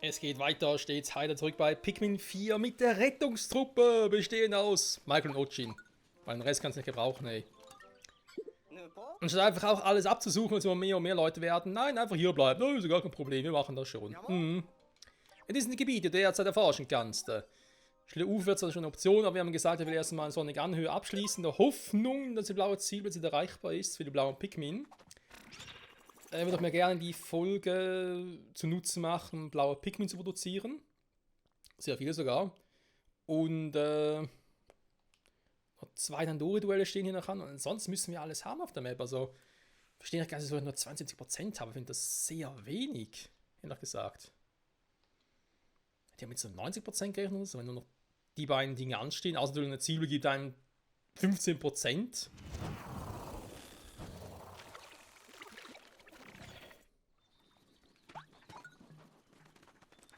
Es geht weiter, stets heiter zurück bei Pikmin 4 mit der Rettungstruppe, bestehend aus Michael und Ochin. Weil den Rest kannst du nicht gebrauchen, ey. Und statt einfach auch alles abzusuchen, als immer mehr und mehr Leute werden, nein, einfach hier bleiben, oh, ist gar kein Problem, wir machen das schon. In diesen Gebieten, die du derzeit erforschen kannst. Stille Ufer wird zwar schon eine Option, aber wir haben gesagt, er will erstmal eine sonnige Anhöhe abschließen, in der Hoffnung, dass die blaue Zielblitze erreichbar ist für die blauen Pikmin. Ich würde mir gerne die Folge zunutze machen, blaue Pikmin zu produzieren. Sehr viele sogar. Und noch 2 Dandori-Duelle stehen hier noch an. Und ansonsten müssen wir alles haben auf der Map. Also, ich verstehe nicht ganz, dass ich nur 72% habe. Ich finde das sehr wenig, ehrlich gesagt. Die haben mit so 90% gerechnet, also wenn nur noch die beiden Dinge anstehen. Außer eine Ziel gibt einem 15%.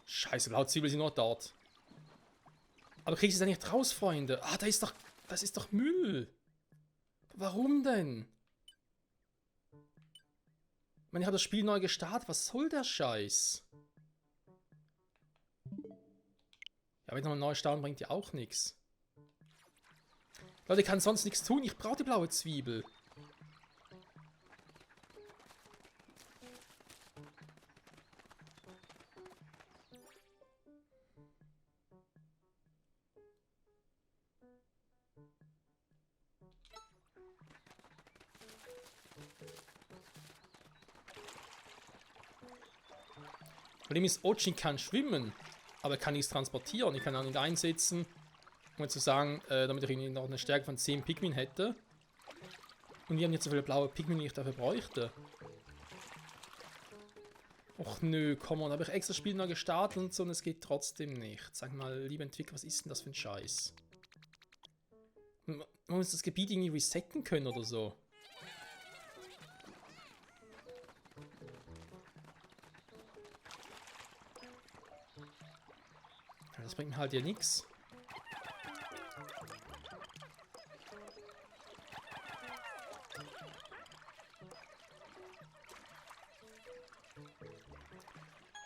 Scheiße, blaue Zwiebel sind noch dort. Aber krieg ich es da nicht raus, Freunde? Ah, das ist doch Müll. Warum denn? Ich meine, ich habe das Spiel neu gestartet. Was soll der Scheiß? Ja, wenn nochmal neu starten, bringt ja auch nichts. Leute, ich kann sonst nichts tun. Ich brauche die blaue Zwiebel. Problem ist, Ochin kann schwimmen, aber er kann nichts transportieren. Ich kann ihn nicht einsetzen, um zu sagen, damit ich ihn noch eine Stärke von 10 Pikmin hätte. Und wir haben jetzt so viele blaue Pikmin, die ich dafür bräuchte. Och nö, komm on, habe ich extra das Spiel noch gestartet und so und es geht trotzdem nicht. Sag mal, liebe Entwickler, was ist denn das für ein Scheiß? Man muss das Gebiet irgendwie resetten können oder so. Das bringt mir halt hier nichts.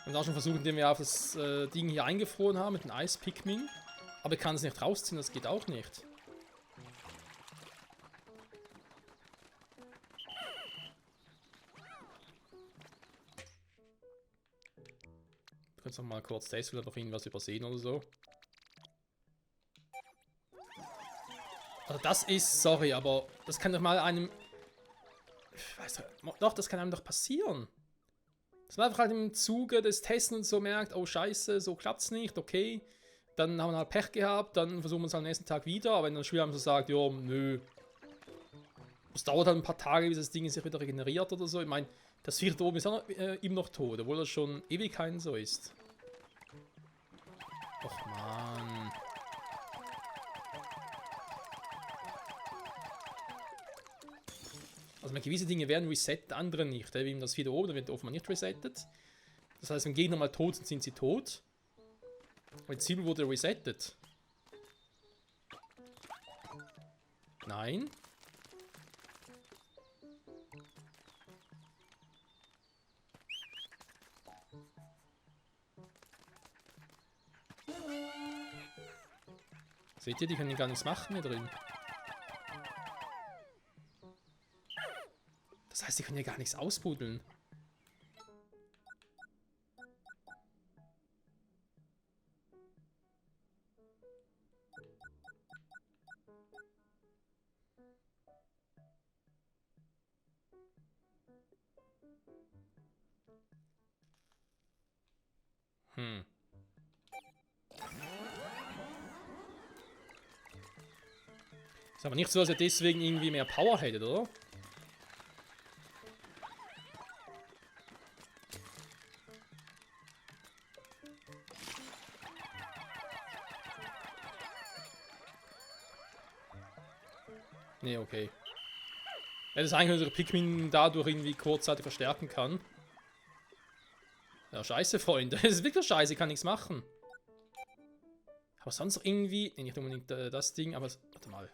Wir haben auch schon versucht, indem wir auf das Ding hier eingefroren haben mit dem Eis-Pikmin. Aber ich kann es nicht rausziehen, das geht auch nicht. Ich könnte noch mal kurz das vielleicht noch irgendwas übersehen oder so. Also das ist, sorry, aber das kann doch mal einem... Ich weiß doch, das kann einem doch passieren. Dass man einfach halt im Zuge des Testen und so merkt, oh scheiße, so klappt's nicht, okay. Dann haben wir halt Pech gehabt, dann versuchen wir es am nächsten Tag wieder. Aber wenn das Spiel so sagt, ja, nö. Es dauert halt ein paar Tage, bis das Ding sich wieder regeneriert oder so. Ich meine, das Viech da oben ist auch noch, ihm noch tot, obwohl das schon Ewigkeiten so ist. Och man. Also gewisse Dinge werden resettet, andere nicht. Wie das Vieh da oben, da wird offenbar nicht resettet. Das heißt, wenn Gegner mal tot sind, sind sie tot. Aber die Ziel wurde resettet. Nein. Seht ihr, die können gar nichts machen hier drin. Das heißt, die können ja gar nichts ausbuddeln. Ist aber nicht so, dass er deswegen irgendwie mehr Power hätte, oder? Nee, okay. Ja, das ist eigentlich unsere Pikmin dadurch irgendwie kurzzeitig verstärken kann. Ja, scheiße, Freunde. Das ist wirklich scheiße, ich kann nichts machen. Aber sonst irgendwie... Nee, nicht unbedingt das Ding, aber... Warte mal.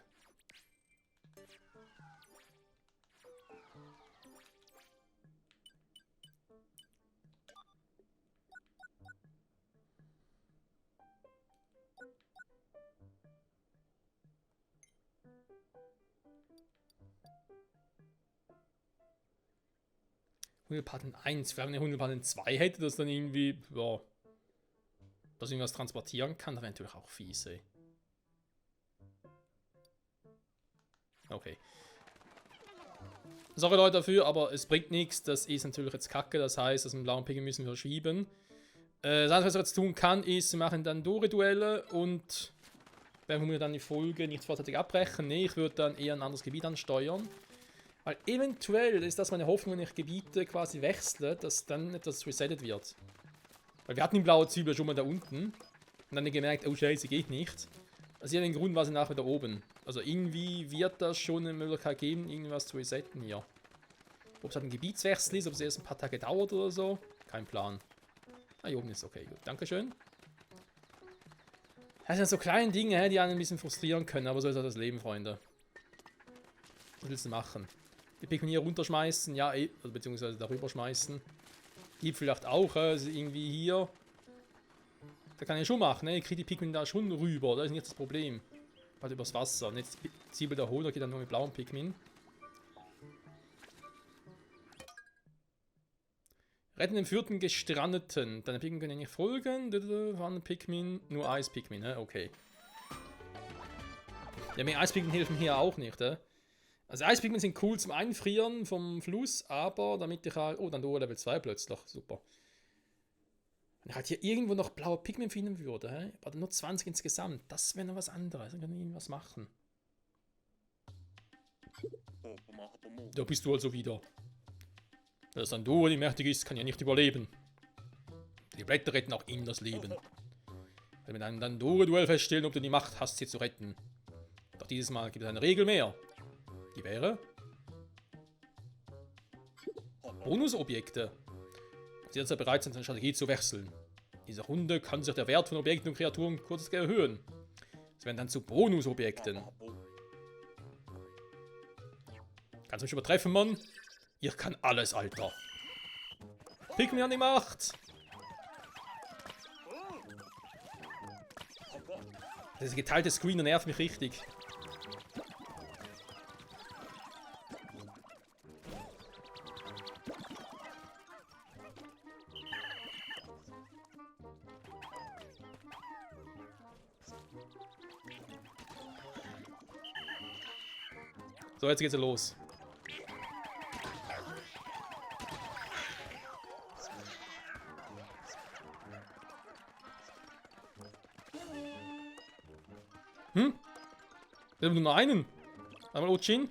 Hundepaten 1. Wenn eine Hundepaten 2 hätte, das dann irgendwie, ja, dass irgendwas transportieren kann, das wäre natürlich auch fies, ey. Okay. Sorry Leute dafür, aber es bringt nichts. Das ist natürlich jetzt kacke. Das heißt, das mit dem blauen Piggy müssen wir verschieben. Das Einzige, was ich jetzt tun kann, ist, wir machen dann Dore-Duelle und werden wir dann die Folge nicht vorzeitig abbrechen. Nee, ich würde dann eher ein anderes Gebiet ansteuern. Weil eventuell ist das meine Hoffnung, wenn ich Gebiete quasi wechsle, dass dann etwas resettet wird. Weil wir hatten die blaue Zwiebel schon mal da unten. Und dann gemerkt, oh scheiße, geht nicht. Also den Grund war sie nachher da oben. Also irgendwie wird das schon eine Möglichkeit geben, irgendwas zu resetten hier. Ob es halt ein Gebietswechsel ist, ob es erst ein paar Tage dauert oder so. Kein Plan. Ah, hier oben ist okay, gut. Dankeschön. Das sind so kleine Dinge, die einen ein bisschen frustrieren können, aber so ist halt das Leben, Freunde. Was willst du machen? Die Pikmin hier runterschmeißen, ja, also beziehungsweise darüber schmeißen. Die vielleicht auch, also irgendwie hier. Da kann ich schon machen, ne? Ich kriege die Pikmin da schon rüber, das ist nicht das Problem. Halt übers Wasser. Und jetzt Zwiebel der Hoder geht dann nur mit blauen Pikmin. Retten den vierten Gestrandeten. Deine Pikmin können nicht folgen. Waren Pikmin, nur Eispikmin, ne? Okay. Ja, mir Eispikmin helfen hier auch nicht, ne? Also Eispikmin sind cool zum Einfrieren vom Fluss, aber damit ich halt... Oh, dann Dora Level 2 plötzlich. Super. Wenn ich halt hier irgendwo noch blaue Pikmin finden würde, hä? Aber nur 20 insgesamt. Das wäre noch was anderes. Dann kann ich irgendwas machen. Da bist du also wieder. Dass ein Dora die mächtig ist, kann ja nicht überleben. Die Blätter retten auch ihm das Leben. Wenn wir dann ein Dora-Duell feststellen, ob du die Macht hast, sie zu retten. Doch dieses Mal gibt es eine Regel mehr. Die wäre... Bonusobjekte. Sie jetzt bereit sind, seine Strategie zu wechseln. In dieser Runde kann sich der Wert von Objekten und Kreaturen kurz erhöhen. Sie werden dann zu Bonusobjekten. Kannst du mich übertreffen, Mann? Ich kann alles, Alter. Pikmin an die Macht! Diese geteilte Screen nervt mich richtig. So, jetzt geht's los. Wir haben nur einen. Einmal Ochin.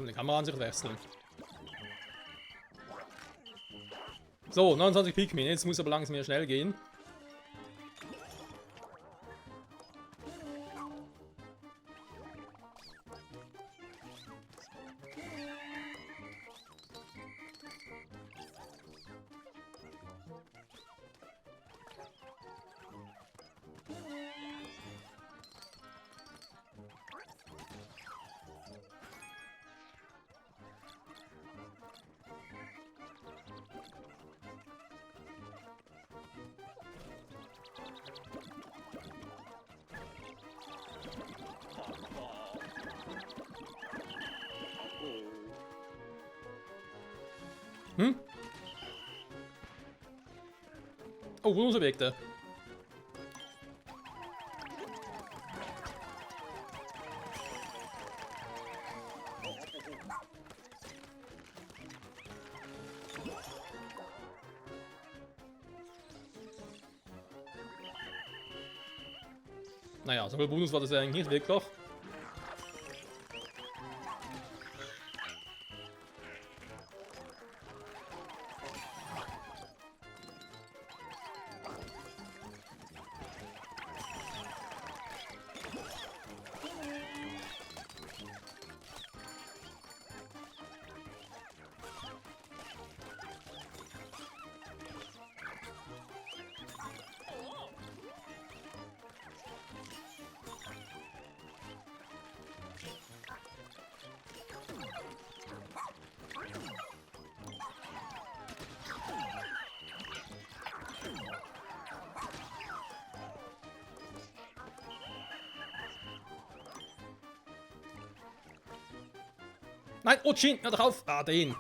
Die Kameraansicht wechseln. So, 29 Pikmin. Jetzt muss aber langsam wieder schnell gehen. Oh, Bonusobjekte. Naja, so viel Bonus war das eigentlich nicht wirklich. Nein, Ochin, hör doch auf! Ah, den!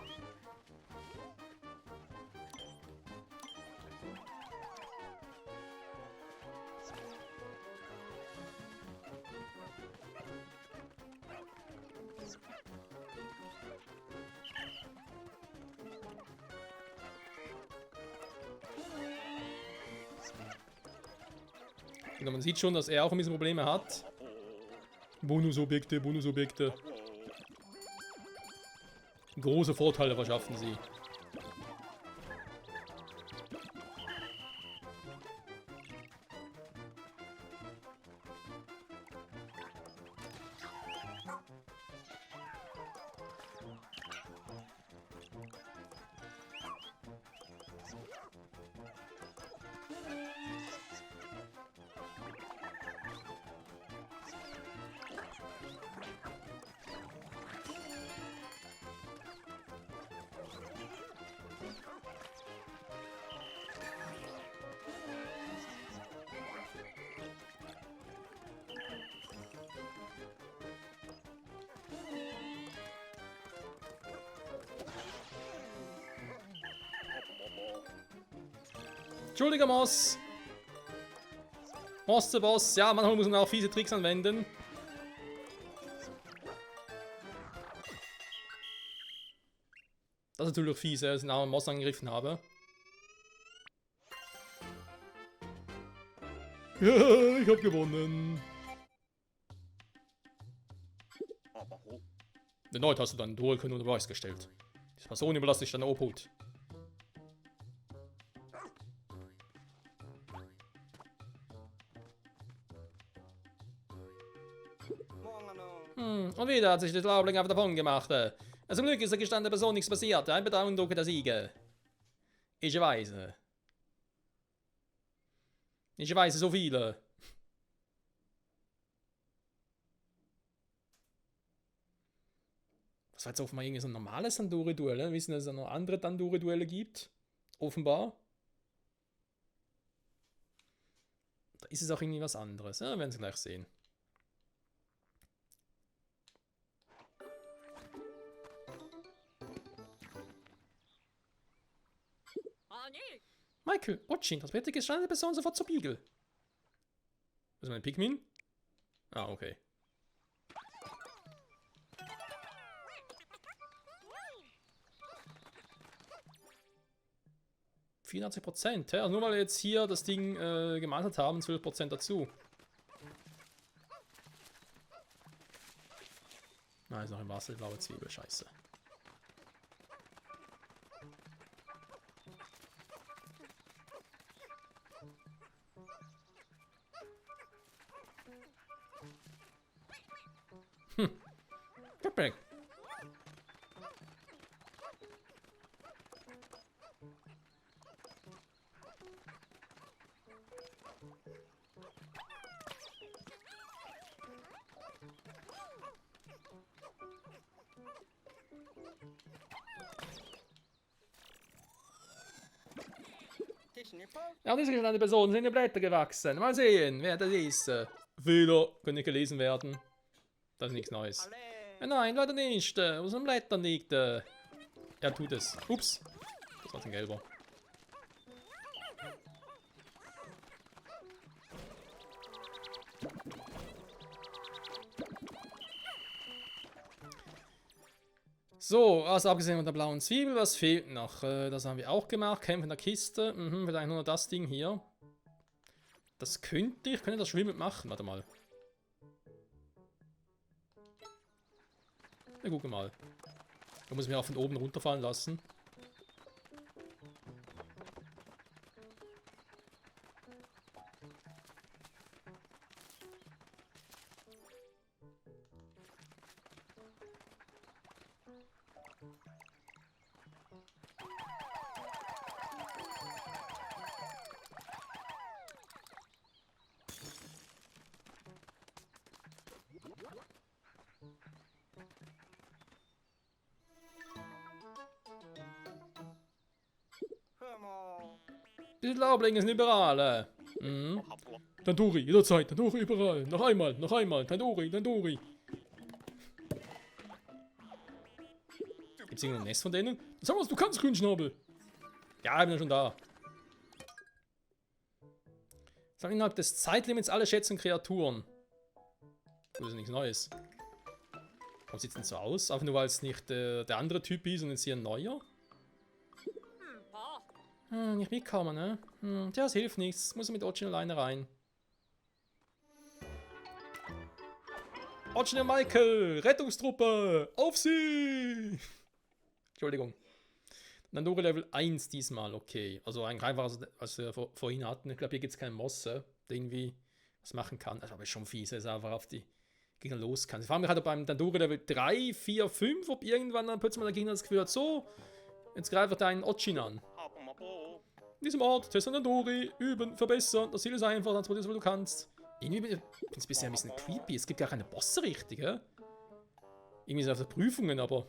Und man sieht schon, dass er auch ein bisschen Probleme hat. Bonusobjekte, Bonusobjekte. Große Vorteile verschaffen sie. Entschuldiger Moss. Moss der Boss. Ja, manchmal muss man auch fiese Tricks anwenden. Das ist natürlich fies, dass ich einen Moss angegriffen habe. Ja, ich hab gewonnen. Erneut hast du deinen Duel können unter Beweis gestellt. Die Person überlasse ich deiner Obhut. Und wieder hat sich der Laubling auf davon gemacht. Zum Glück ist der gestandene Person nichts passiert. Ein Bedauerndrucke der Siege. Ich weiß. Ich weiß so viele. Das war jetzt offenbar irgendwie so ein normales Tandoori-Duell. Wir wissen, dass es noch andere Tandoori-Duelle gibt. Offenbar. Da ist es auch irgendwie was anderes. Ja, werden Sie gleich sehen. Michael, Ochin, das wird die gestandene Person sofort zur Beagle. Was ist mein Pikmin? Ah, okay. 84%, ja, nur weil wir jetzt hier das Ding gemeistert haben, 12% dazu. Nein, ist noch im Wasser, blaue Zwiebel, scheiße. Cupcake. Ja, diese genannte Personen sind in die Blätter gewachsen. Mal sehen, wer das ist. Fehler können nicht gelesen werden. Das ist nichts Neues. Nein, leider nicht. Aus den Blättern liegt. Er tut es. Ups. Das war ein gelber. So, also abgesehen von der blauen Zwiebel, was fehlt noch? Das haben wir auch gemacht. Kämpfen in der Kiste. Vielleicht nur das Ding hier. Das könnte ich. Könnte das schwimmend machen? Warte mal. Na, guck mal. Da muss ich mich auch von oben runterfallen lassen. Die Laublinge sind überall. Mhm. Tandoori, jederzeit. Tandoori überall. Noch einmal. Tandoori. Gibt's irgendein Nest von denen? Sag was, du kannst, Grünschnabel. Ja, ich bin ja schon da. Sag innerhalb des Zeitlimits alle Schätze und Kreaturen. Das ist nichts Neues. Warum sieht es denn so aus? Einfach nur, weil es nicht der andere Typ ist und jetzt hier ein neuer? Nicht mitkommen, ne? Tja, das hilft nichts. Muss er mit Ochin alleine rein. Ochin und Michael! Rettungstruppe! Auf sie! Entschuldigung. Nandori Level 1 diesmal, okay. Also eigentlich einfach, als wir vorhin hatten. Ich glaube, hier gibt es keinen Mosse, der irgendwie was machen kann. Das ist aber schon fies, dass er einfach auf die Gegner los kann. Ich frage mich halt, ob beim Nandori Level 3, 4, 5, ob irgendwann dann plötzlich mal der Gegner das Gefühl hat, so, jetzt greift deinen Ochin an. In diesem Ort, testen Nandori, üben, verbessern. Das Ziel ist einfach, dann probierst du, was du kannst. Irgendwie bin ich bisher ein bisschen creepy. Es gibt gar keine Bosse richtig, ja? Irgendwie sind es auf der Prüfungen, aber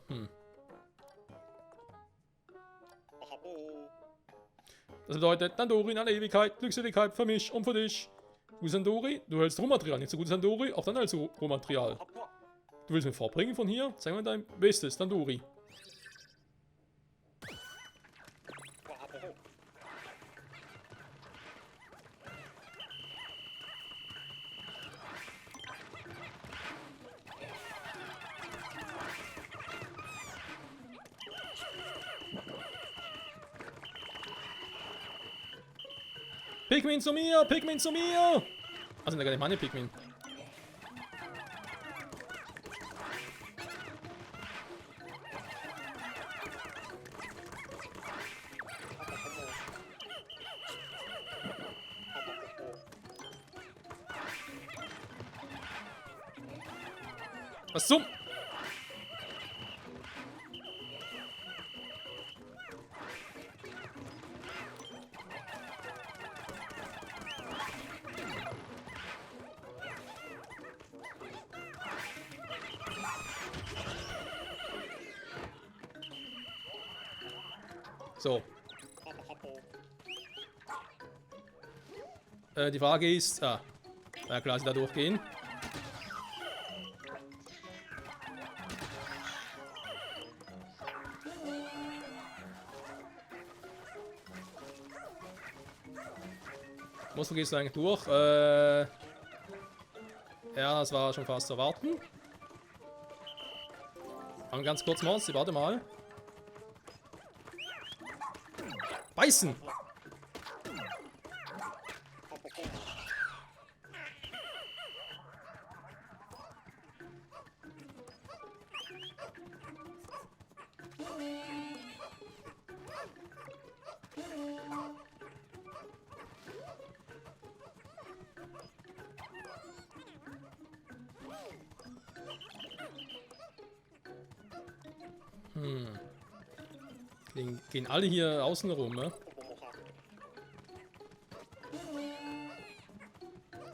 Das bedeutet, Nandori in alle Ewigkeit, Glückseligkeit für mich und für dich. Du Nandori, du hältst Rohmaterial. Nicht so gut Nandori, auch dann hältst du Rohmaterial. Du willst mir vorbringen von hier? Zeig mir dein Bestes, Nandori. Pikmin zu mir! Pikmin zu mir! Also, gar nicht meine Pikmin. Was zum? So. Die Frage ist, ja klar, sie da durchgehen. Wo gehst du eigentlich durch? Ja, das war schon fast zu erwarten. Aber ganz kurz, Monster, warte mal. Beißen! Gehen alle hier außen rum, ne?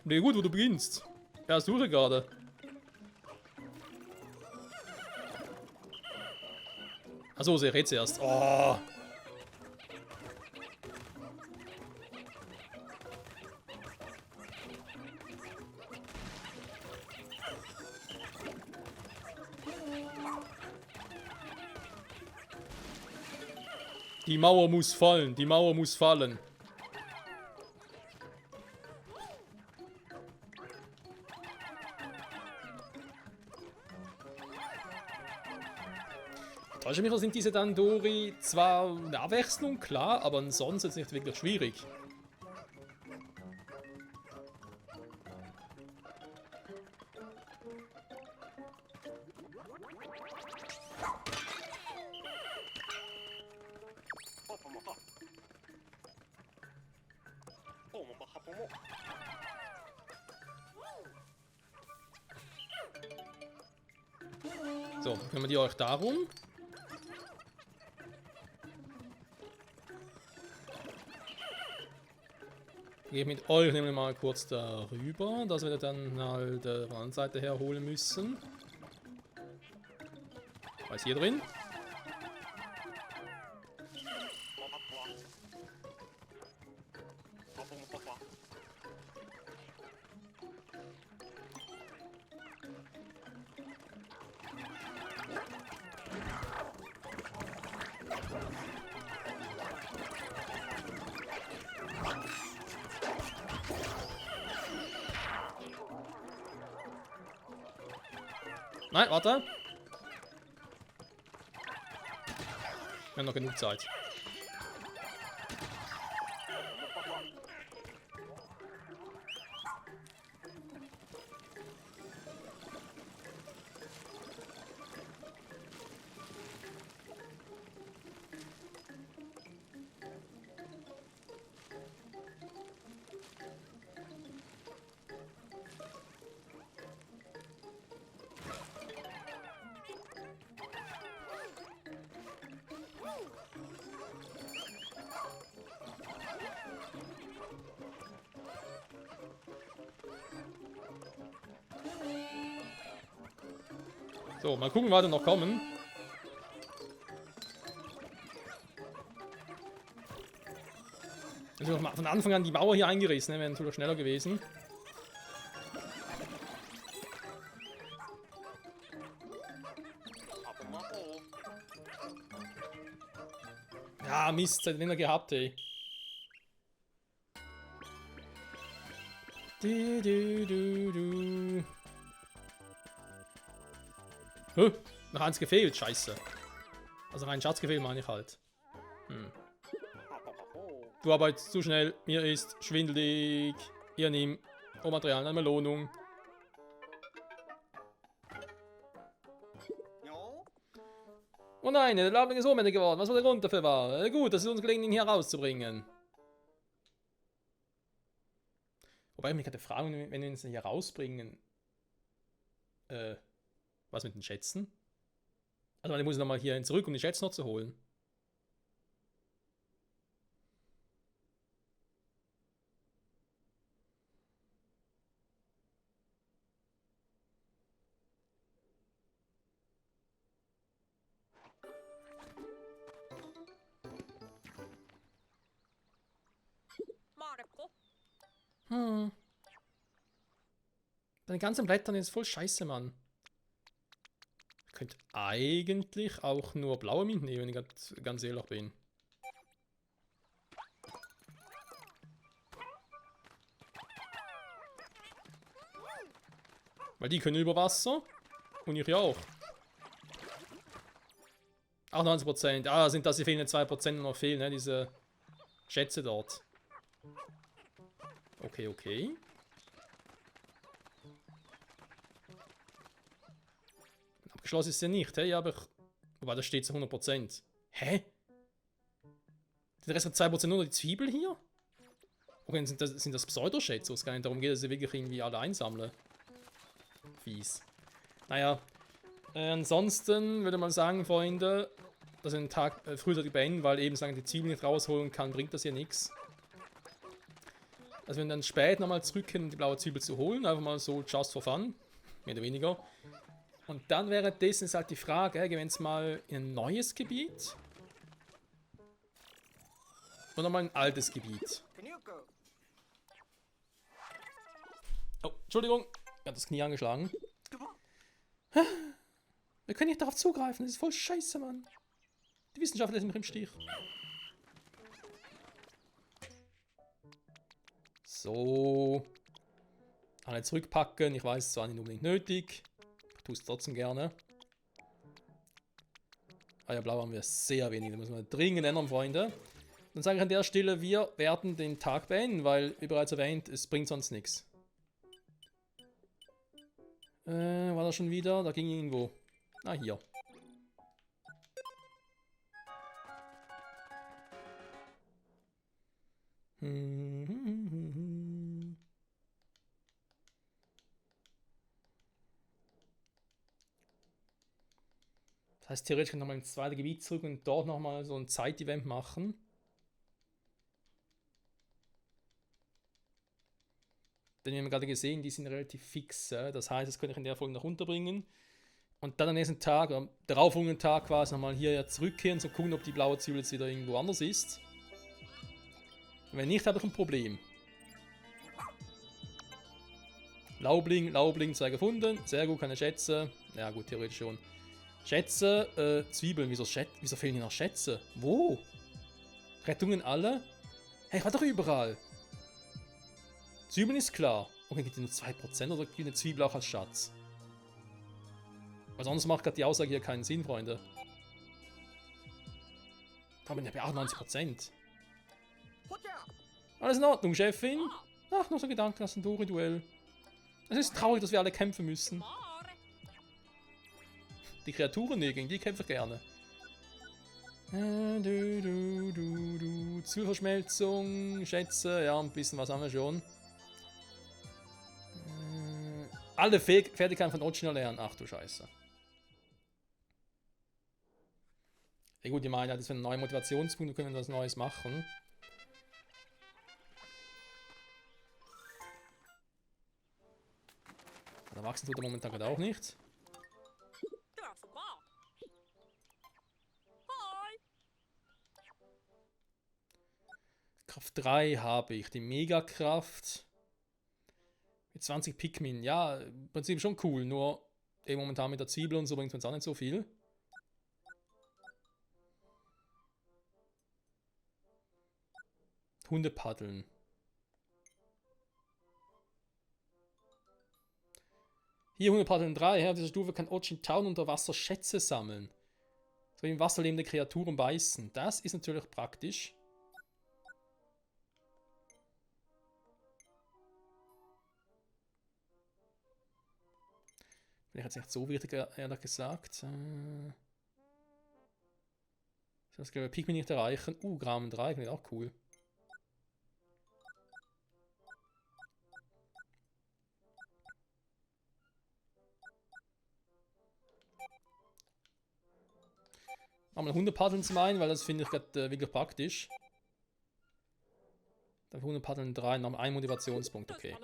Nee, gut, wo du beginnst. Ja, suche gerade. Achso, sie redet zuerst. Oh. Die Mauer muss fallen, die Mauer muss fallen. Täusche mich, sind diese Dandori zwar eine Abwechslung, klar, aber ansonsten ist es nicht wirklich schwierig. So, kümmert ihr euch darum. Ich gehe mit euch nämlich mal kurz darüber, dass wir dann halt von der anderen Seite her holen müssen. Was ist hier drin? Nein, warte. Wir haben noch genug Zeit. So, mal gucken, was da noch kommen. Also von Anfang an die Mauer hier eingerissen, ne? Wäre natürlich schneller gewesen. Ja, Mist, seit den er gehabt, ey. Noch eins gefehlt, scheiße. Also ein Schatz gefehlt, meine ich halt. Du arbeitest zu schnell, mir ist schwindelig. Ihr nehmt Rohmaterial, eine Belohnung. Oh nein, der Ladung ist ohnmächtig geworden. Was war der Grund dafür war? Gut, dass es uns gelingt, ihn hier rauszubringen. Wobei ich mich gerade fragen, wenn wir ihn hier rausbringen. Was mit den Schätzen? Also ich muss nochmal hierhin zurück, um die Schätze noch zu holen. Deine ganzen Blättern ist voll scheiße, Mann. Ich könnte eigentlich auch nur blaue Mint nehmen, wenn ich ganz ehrlich bin. Weil die können über Wasser. Und ich auch. 98%. Ah, sind das die fehlenden 2% noch fehlen, ne? Diese Schätze dort. Okay, okay. Abgeschlossen ist ja nicht, hey, aber ich... Wobei, da steht zu 100%. Hä? Der Rest hat 2% nur die Zwiebel hier? Okay, sind das Pseudoschätze, wo es gar nicht darum geht, dass sie wirklich irgendwie alle einsammeln. Fies. Naja. Ansonsten würde man sagen, Freunde, dass ich den Tag frühzeitig beenden, weil eben sagen, die Zwiebeln nicht rausholen kann, bringt das ja nichts. Also wenn wir dann spät nochmal zurückkehren, um die blaue Zwiebel zu holen, einfach mal so just for fun, mehr oder weniger. Und dann währenddessen ist halt die Frage, gehen wir jetzt mal in ein neues Gebiet? Oder mal ein altes Gebiet? Oh, Entschuldigung, ich habe das Knie angeschlagen. Wir können nicht darauf zugreifen, das ist voll scheiße, Mann. Die Wissenschaftler sind im Stich. So. Alle zurückpacken. Ich weiß, es war nicht unbedingt nötig. Ich tue es trotzdem gerne. Ah ja, blau haben wir sehr wenig. Da müssen wir dringend ändern, Freunde. Dann sage ich an der Stelle, wir werden den Tag beenden, weil, wie bereits erwähnt, es bringt sonst nichts. War das schon wieder? Da ging irgendwo. Ah, hier. Das heißt, theoretisch kann ich nochmal ins zweite Gebiet zurück und dort nochmal so ein Zeit-Event machen. Denn wir haben gerade gesehen, die sind relativ fix. Das heißt, das könnte ich in der Folge noch runterbringen. Und dann am nächsten Tag, oder am darauffolgenden Tag quasi nochmal hier zurückkehren, zu gucken, ob die blaue Zwiebel jetzt wieder irgendwo anders ist. Und wenn nicht, habe ich ein Problem. Laubling, 2 gefunden. Sehr gut, keine Schätze. Ja gut, theoretisch schon. Schätze, Zwiebeln. Wieso fehlen hier noch Schätze? Wo? Rettungen alle? Hey, ich war doch überall. Zwiebeln ist klar. Okay, gibt die nur 2% oder gibt eine Zwiebel auch als Schatz? Weil sonst macht gerade die Aussage hier keinen Sinn, Freunde. Da bin ich bei 98%. Alles in Ordnung, Chefin. Ach, nur so Gedanken aus dem Dori-Duell. Es ist traurig, dass wir alle kämpfen müssen. Die Kreaturen, nee, gegen die kämpfe ich gerne. Zwiebelverschmelzung, Schätze, ja, ein bisschen was haben wir schon. Alle Fertigkeiten von Ochin erlernen. Ach du Scheiße. Ja gut, ich meine, das ist ein neuer Motivationspunkt, wir können was Neues machen. Der wachsen tut er momentan gerade auch nicht. Kraft 3 habe ich, die Megakraft. Mit 20 Pikmin, ja, im Prinzip schon cool, nur eben momentan mit der Zwiebel und so bringt uns auch nicht so viel. Hundepaddeln. Hier Hundepaddeln 3, Herr dieser Stufe kann Ochin Town unter Wasser Schätze sammeln. So im Wasser lebende Kreaturen beißen. Das ist natürlich praktisch. Bin ich jetzt nicht so wichtig, ehrlich gesagt. Das glaube ich Pikmin nicht erreichen. Gramen 3, klingt auch cool. Einmal Hundepaddeln zum einen, weil das finde ich gerade wirklich praktisch. Dann Hundepaddeln 3, noch ein Motivationspunkt, okay.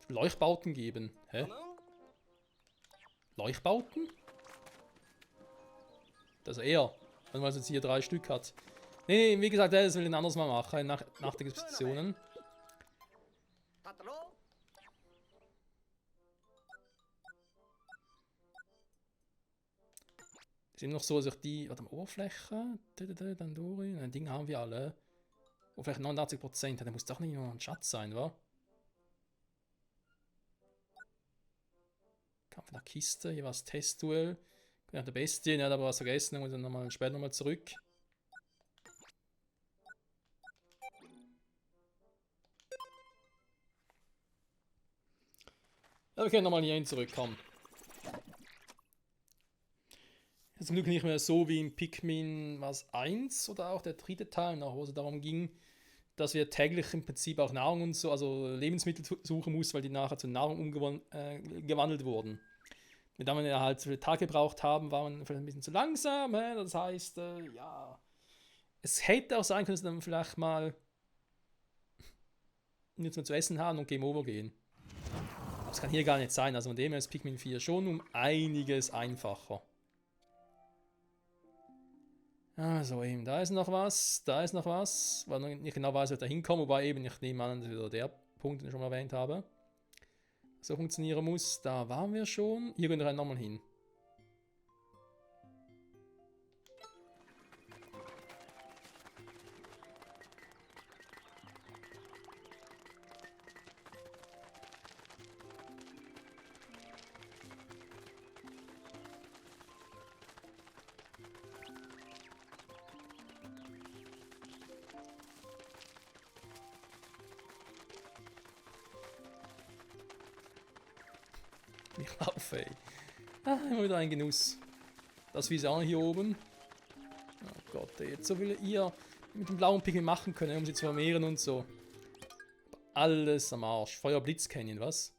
Leuchtbauten geben. Hä? Leuchtbauten? Das ist er. Wenn man jetzt hier 3 Stück hat. Nee, wie gesagt, das will ich ein anderes Mal machen. Nach der Expeditionen. Es ist immer noch so, dass ich die. Warte mal, Oberfläche. Dandori. Ein Ding haben wir alle. Oberfläche 89%. Da muss doch nicht nur ein Schatz sein, wa? Kampf nach Kiste. Hier war das Testduell. Ja, der Bestie. Ja, da war was vergessen. Da muss ich später nochmal zurück. Ja, wir können nochmal hierhin zurückkommen. Zum Glück nicht mehr so wie in Pikmin was 1 oder auch der dritte Teil, wo es darum ging, dass wir täglich im Prinzip auch Nahrung und so, also Lebensmittel suchen mussten, weil die nachher zu Nahrung umgewandelt wurden. Mit dem wir halt so viele Tage gebraucht haben, waren wir vielleicht ein bisschen zu langsam. Das heißt, ja, es hätte auch sein können, dass wir dann vielleicht mal nichts mehr zu essen haben und Game Over gehen. Aber das kann hier gar nicht sein. Also von dem her ist Pikmin 4 schon um einiges einfacher. Also eben, da ist noch was, weil ich nicht genau weiß, wie ich da hinkomme, wobei eben, ich nehme an, das ist wieder der Punkt, den ich schon mal erwähnt habe. So funktionieren muss, da waren wir schon, hier gehen wir nochmal hin. Ich laufe, ey. Immer wieder ein Genuss. Das Visage hier oben. Oh Gott, ey, jetzt so viele ihr mit dem blauen Pikmin machen können, um sie zu vermehren und so. Alles am Arsch. Feuer-Blitz Canyon, was?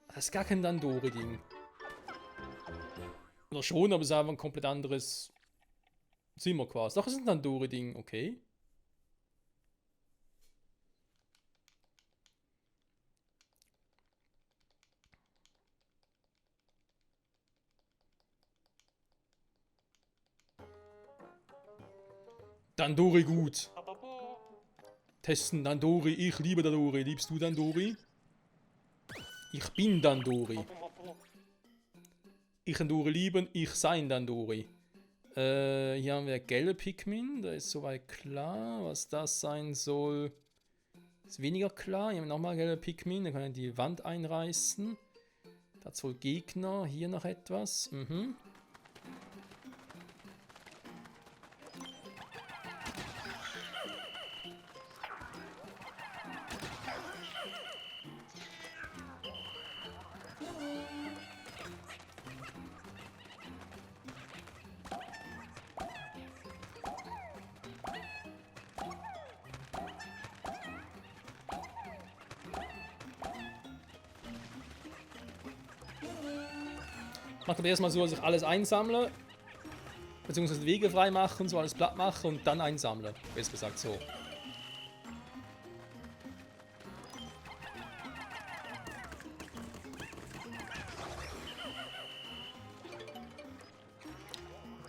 Das ist gar kein Dandori-Ding. Oder schon, aber es ist einfach ein komplett anderes Zimmer quasi. Doch, es ist ein Dandori-Ding, okay. Dandori gut. Testen Dandori. Ich liebe Dandori. Liebst du Dandori? Ich bin Dandori. Ich Dandori lieben, ich sein Dandori. Hier haben wir gelbe Pikmin. Da ist soweit klar, was das sein soll. Ist weniger klar. Hier haben wir nochmal gelbe Pikmin. Da kann er die Wand einreißen. Da hat es wohl Gegner. Hier noch etwas. Mhm. Macht aber erstmal so, dass ich alles einsammle, beziehungsweise Wege frei machen, so alles platt mache und dann einsammle. Besser gesagt so.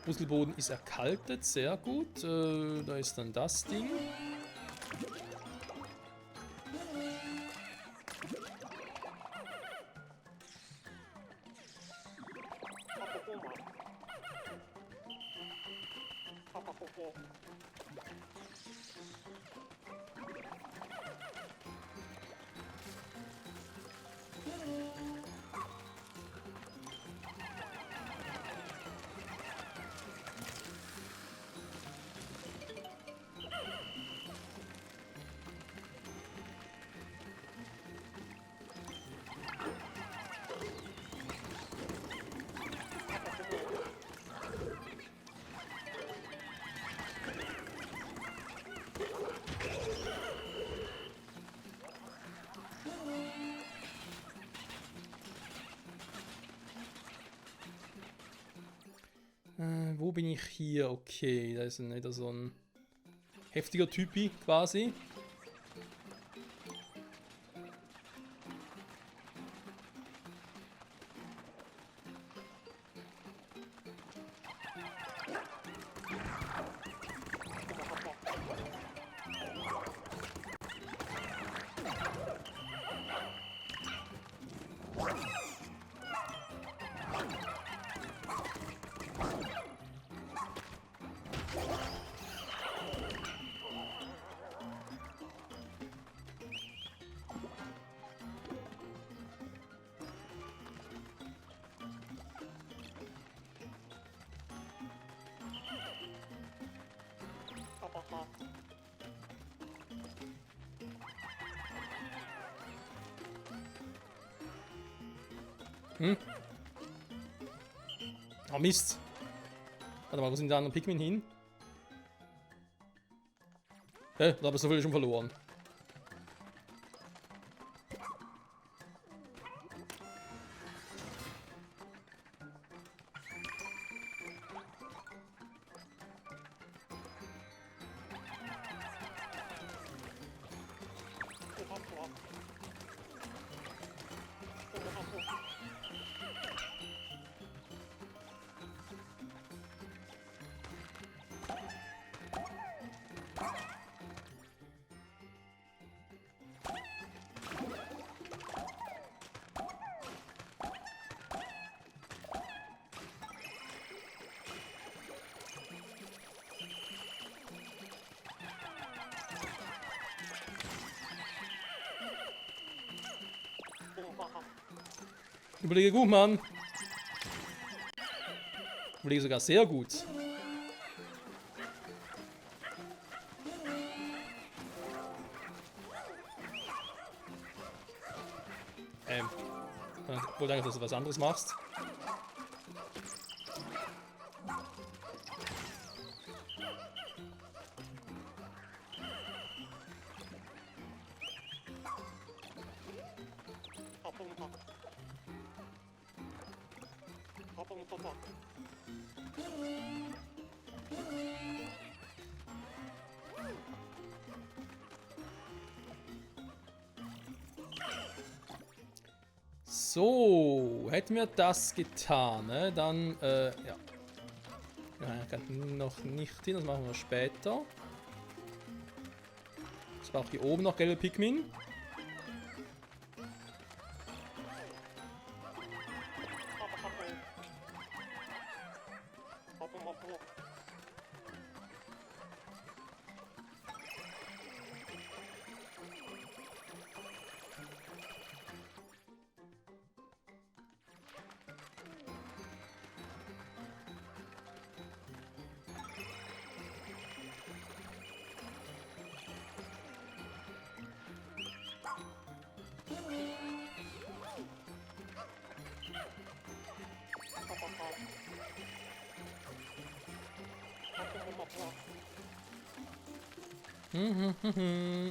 Puzzleboden ist erkaltet, sehr gut. Da ist dann das Ding. Wo bin ich hier? Okay, da ist wieder so ein heftiger Typi quasi. Oh Mist. Warte mal, wo sind die anderen Pikmin hin? Da habe ich so viele schon verloren. Überlege gut, Mann. Überlege sogar sehr gut. Ich wollte eigentlich, dass du was anderes machst. So, hätten wir das getan, ne? Dann, ja. Ja, kann noch nicht hin, das machen wir später. Jetzt brauche ich hier oben noch gelbe Pikmin.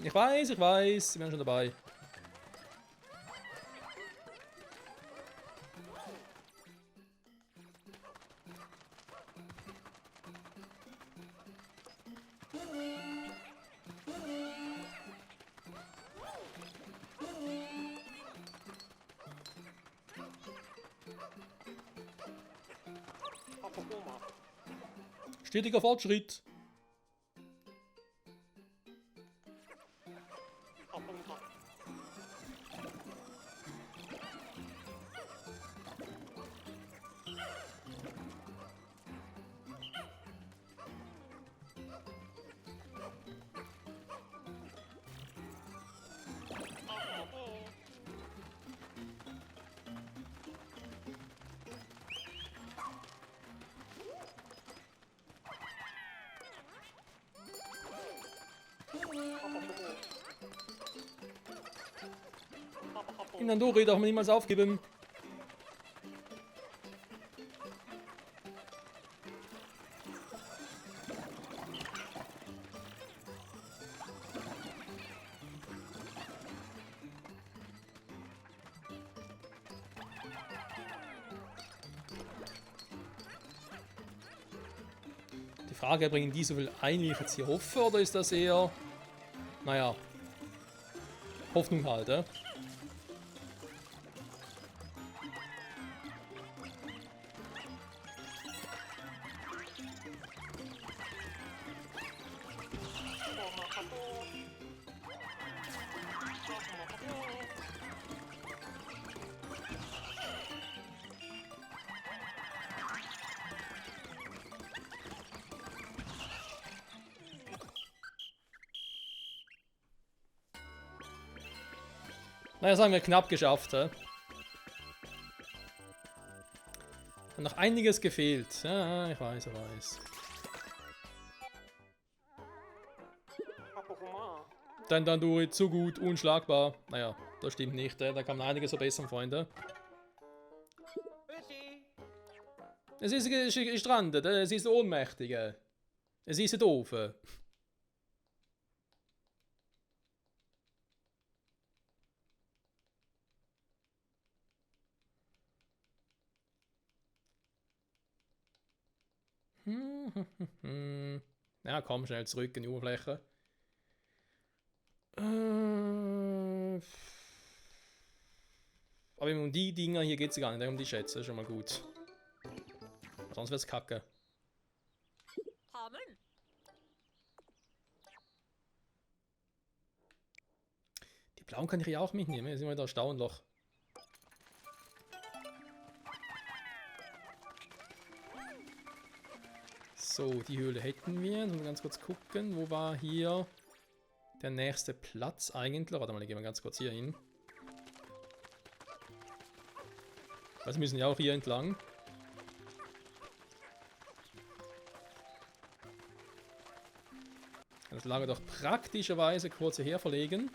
Ich weiß, wir sind schon dabei. Stetiger Fortschritt. In Andori darf man niemals aufgeben. Die Frage, bringen die so viel ein, wie ich jetzt hier hoffe, oder ist das eher, naja, Hoffnung halt, ja? Naja, sagen wir knapp geschafft, hä? Hat noch einiges gefehlt. Ja, ich weiß, ich weiß. Dann Danduri, zu gut, unschlagbar. Naja, das stimmt nicht, da kann man einiges verbessern, Freunde. Es ist gestrandet, es ist ohnmächtig. Es ist doof. Ja, komm schnell zurück in die Oberfläche. Aber um die Dinger hier geht es gar nicht, um die Schätze, ist schon mal gut. Sonst wird's kacke. Die blauen kann ich ja auch mitnehmen, das ist immer wieder erstaunlich. So, die Höhle hätten wir. Mal ganz kurz gucken, wo war hier der nächste Platz eigentlich? Warte mal, gehen wir ganz kurz hier hin. Also müssen ja auch hier entlang. Das Lager doch praktischerweise kurz hierher verlegen.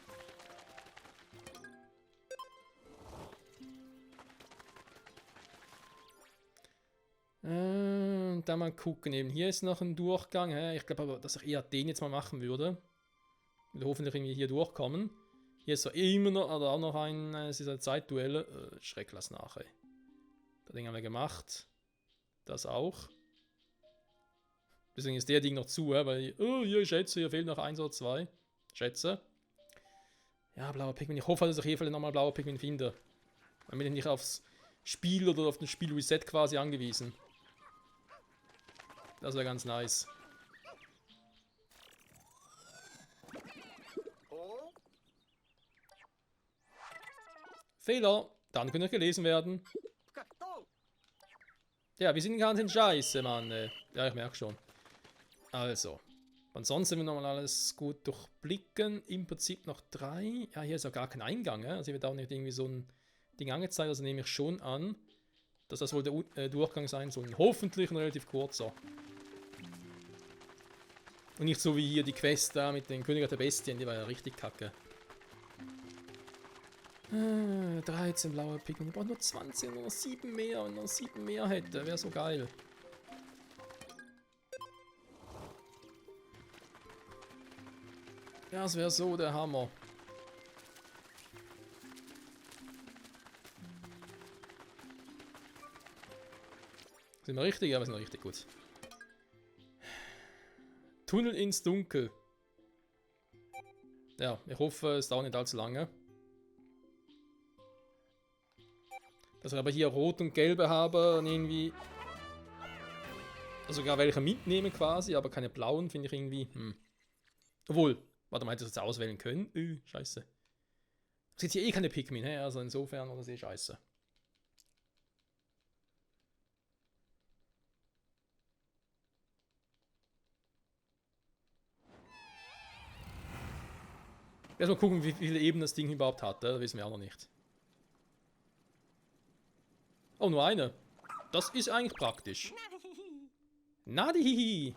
Dann mal gucken, eben hier ist noch ein Durchgang. Ich glaube aber, dass ich eher den jetzt mal machen würde. Wir hoffentlich irgendwie hier durchkommen. Hier ist so immer noch, oder auch noch ein dieser Zeitduelle. Schreck, lass nach, ey. Das Ding haben wir gemacht. Das auch. Deswegen ist der Ding noch zu, weil, hier, ich schätze, hier fehlen noch 1 oder 2. Schätze. Ja, blauer Pikmin. Ich hoffe, dass ich hier nochmal blauer Pikmin finde. Dann bin ich nicht aufs Spiel oder auf den Spiel-Reset quasi angewiesen. Das wäre ganz nice. Fehler. Dann können gelesen werden. Ja, wir sind ganz in Scheiße, Mann. Ja, ich merke schon. Also. Ansonsten, wenn wir nochmal alles gut durchblicken, im Prinzip noch 3. Ja, hier ist ja gar kein Eingang. Also hier wird auch nicht irgendwie so ein Ding angezeigt. Also nehme ich schon an, dass das wohl der Durchgang sein soll. Hoffentlich ein relativ kurzer. Und nicht so wie hier die Quest da mit den König der Bestien. Die war ja richtig kacke. 13 blaue Pikmin. Wir brauchen nur 20 und noch 7 mehr. Und noch 7 mehr hätte. Wäre so geil. Ja, das wäre so der Hammer. Sind wir richtig? Ja, wir sind richtig gut. Tunnel ins Dunkel. Ja, ich hoffe, es dauert nicht allzu lange. Dass wir aber hier rot und gelbe haben und irgendwie... Also sogar welche mitnehmen quasi, aber keine blauen, finde ich irgendwie... Obwohl, warte mal, hätte ich das jetzt auswählen können? Scheiße. Es gibt hier eh keine Pikmin, also insofern war das eh scheiße. Erstmal gucken, wie viele Ebenen das Ding überhaupt hat, das wissen wir auch noch nicht. Oh, nur eine. Das ist eigentlich praktisch. Nadihihi.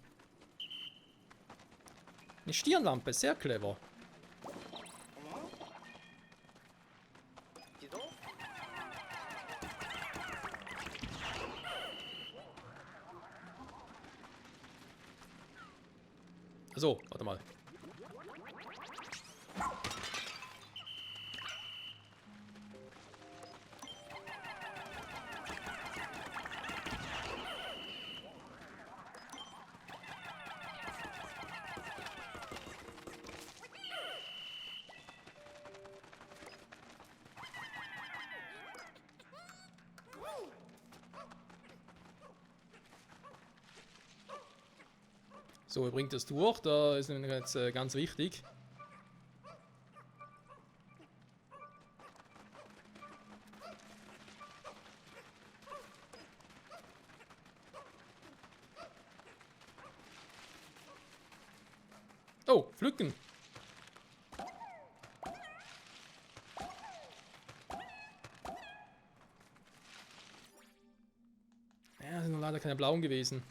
Eine Stirnlampe, sehr clever. So, warte mal. So, er bringt das durch, da ist nämlich jetzt ganz wichtig. Oh, pflücken. Ja, sind leider keine blauen gewesen.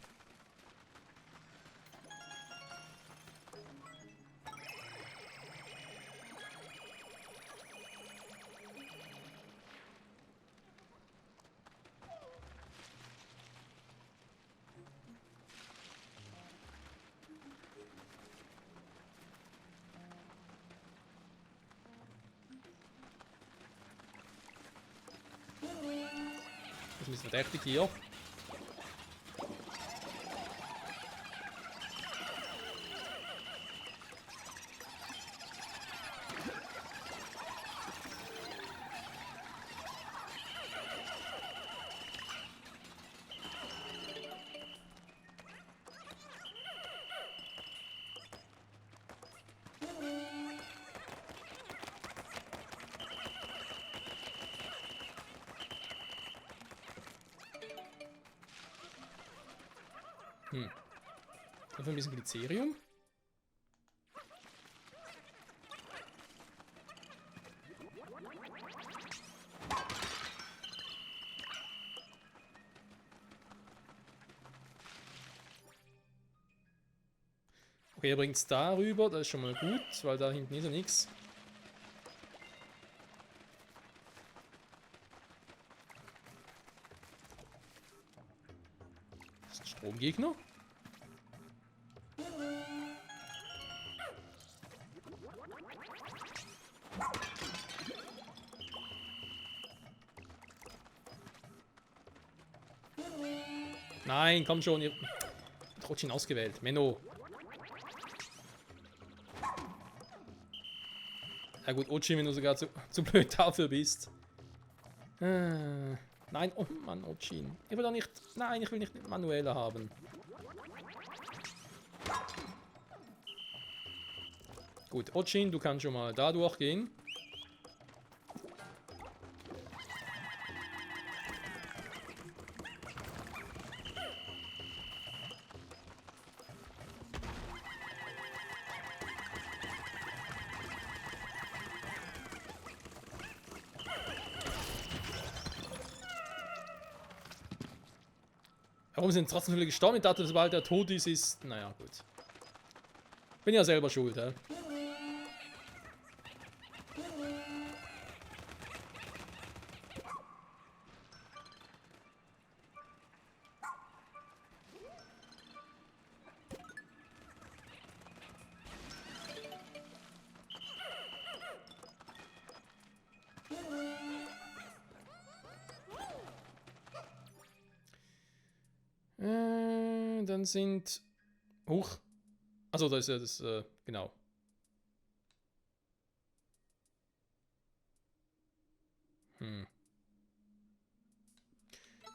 Das ist ein bisschen verdächtig hier. Dafür ein bisschen Glycerium. Okay, er bringt es da rüber, das ist schon mal gut, weil da hinten ist ja nichts. Das ist ein Stromgegner. Nein, komm schon. Ihr... Trotzdem ausgewählt. Menno. Ja gut, Ochi, wenn du sogar zu blöd dafür bist. Nein, oh Mann, Ochin. Ich will doch nicht... Nein, ich will nicht Manuela haben. Gut, Ochin, du kannst schon mal da durchgehen. Warum sind trotzdem viele gestorben? Ich dachte, sobald er tot ist... Naja, gut. Bin ja selber schuld, hä? Dann sind... Huch. Achso, da ist ja das, genau.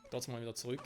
Trotzdem mal wieder zurück.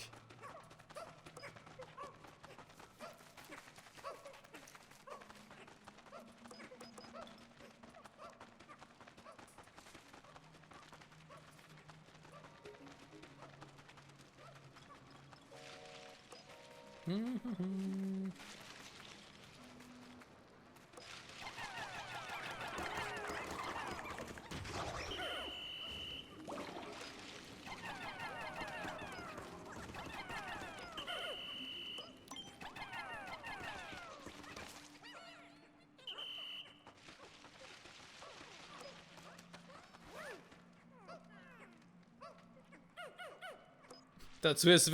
Dazu es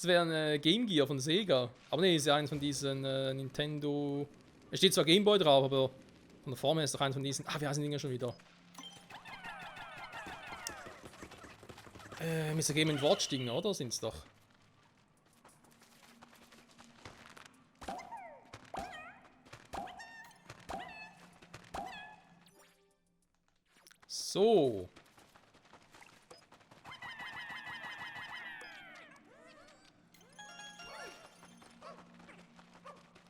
wäre ein Game Gear von Sega. Aber nee, ist ja eins von diesen Nintendo... Es steht zwar Game Boy drauf, aber von der Form her ist doch eins von diesen... wie heißen die Dinger schon wieder? Mr. Game & Watch Dinger, oder? Sind's doch. So.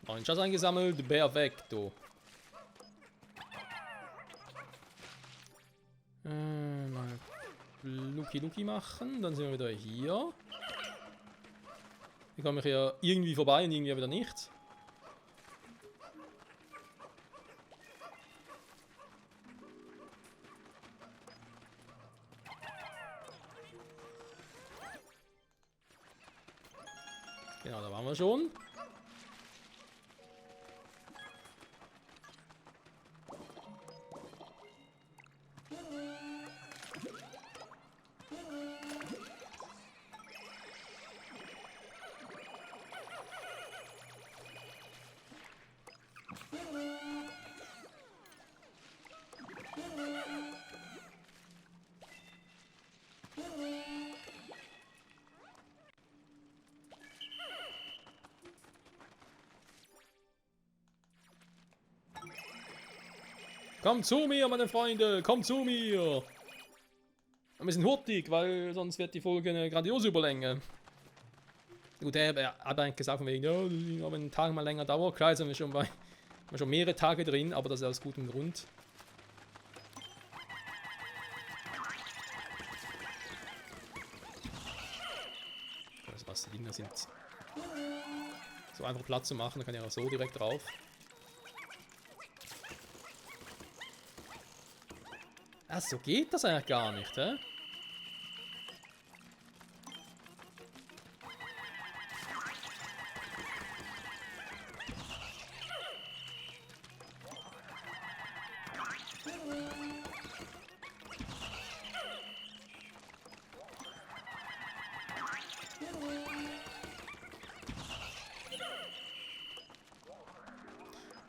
Neuen Schatz eingesammelt, perfekto. Mal Luki machen, dann sind wir wieder hier. Hier komme ich ja irgendwie vorbei und irgendwie wieder nicht. Genau, da waren wir schon. Kommt zu mir, meine Freunde, kommt zu mir! Ein bisschen hurtig, weil sonst wird die Folge eine grandiose Überlänge. Gut, er hat eigentlich gesagt, von wegen, ja, wenn ein Tag mal länger dauert, klar, sind wir schon mehrere Tage drin, aber das ist aus gutem Grund. Also was die Dinger sind. So einfach Platz zu machen, dann kann ich auch so direkt drauf. Ach, so geht das eigentlich gar nicht, hä?